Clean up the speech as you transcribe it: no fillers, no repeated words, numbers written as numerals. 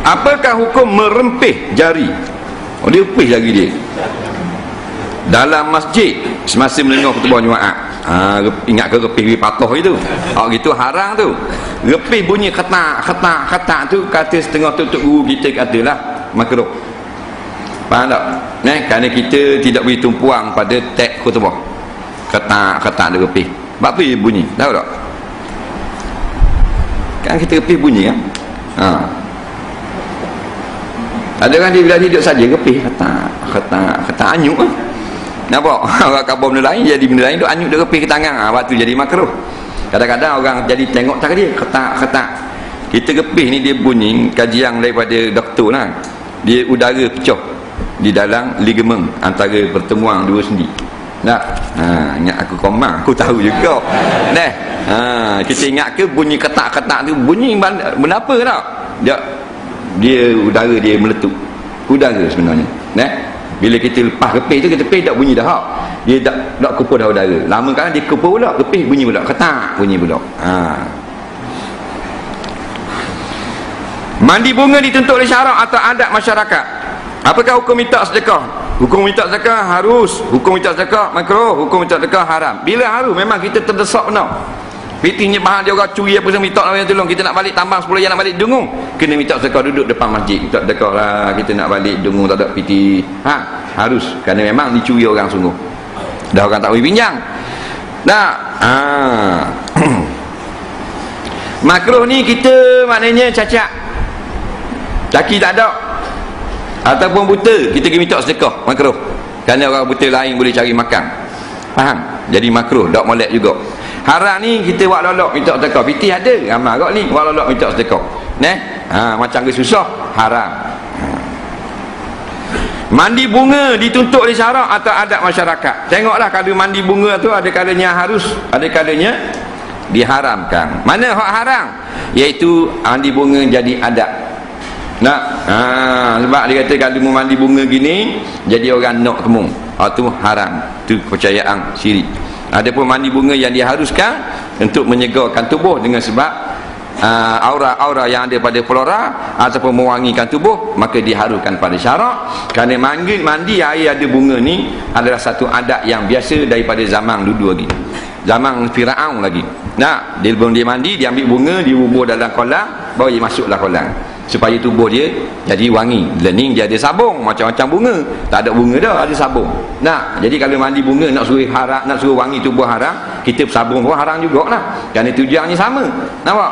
Apakah hukum merempih jari? Oh, dia repih jari dia dalam masjid semasa mendengar khutbah Jumaat. Ingat ke repih patoh itu? Gitu haram tu. Repih bunyi ketak tu, kata setengah tutup guru kita katalah makruh. Faham tak? Kerana kita tidak beri tumpuang pada teks khutbah. Ketak dia repih. Sebab apa dia bunyi? Tahu tak? Kan kita repih bunyi kan? Ada kan dia bila hidup saja repih ketak anyuk kan? Nampak? Orang kabur benda lain jadi benda lain tu anyuk dia repih ke tangan. Waktu jadi makruh. Kadang-kadang orang jadi tengok tak dia ketak. Kita repih ni dia bunyi kajian daripada doktor lah. Dia udara pecah di dalam ligamen antara pertemuan dua sendi. Tak? Ingat aku koma, aku tahu juga. Kita ingat ke bunyi ketak tu bunyi benda apa tak? Dia udara dia meletup. Udara sebenarnya. Bila kita lepas repih tu, kita repih tak bunyi dah. Dia tak kupur dah udara. Lama kan dia kupur pula, repih bunyi pula, ketak bunyi pula. Mandi bunga dituntut oleh syarak atau adat masyarakat. Apakah hukum minta sedekah? Hukum minta sedekah harus, hukum minta sedekah makruh, hukum minta sedekah haram. Bila harus? Memang kita terdesak benar. Fitihnya bahan dia orang curi apa semua, minta orang tolong, kita nak balik tambang 10 yang nak balik dengung, kena minta sedekah, duduk depan masjid minta sedekah lah, kita nak balik dengung tak ada fitih. Harus, kerana memang dicuri orang sungguh. Dah orang tak boleh pinjam. Makruh ni kita maknanya cacat, laki tak ada ataupun buta, kita pergi minta sedekah, makruh. Kerana orang buta lain boleh cari makan. Faham? Jadi makruh, tak molek juga. Haram ni kita buat lolok minta sedekah. Fitih ada ramai agak ni buat lolok minta sedekah. Macam ke susah, haram. Mandi bunga dituntut oleh syarak atau adat masyarakat. Tengoklah, kalau mandi bunga tu ada kalanya harus, ada kalanya diharamkan. Mana hak haram? Iaitu mandi bunga jadi adat. Sebab dia kata kalau mau mandi bunga gini jadi orang nak kemung. Itu haram. Itu kepercayaan syirik. Adapun mandi bunga yang diharuskan untuk menyegarkan tubuh dengan sebab aura-aura yang ada pada flora ataupun mewangikan tubuh, maka diharuskan pada syarak. Kerana mandi air ada bunga ni adalah satu adat yang biasa daripada zaman dulu lagi, zaman Firaun lagi. Dia belum dia mandi, dia ambil bunga, diubur dalam kolam, baru dia masuklah kolam supaya tubuh dia jadi wangi. Learning dia ada sabung macam-macam bunga, tak ada bunga dah, ada sabung. Jadi kalau mandi bunga nak suruh haram, nak suruh wangi tubuh haram, kita sabung pun haram jugalah, kerana tujuannya sama. Nampak?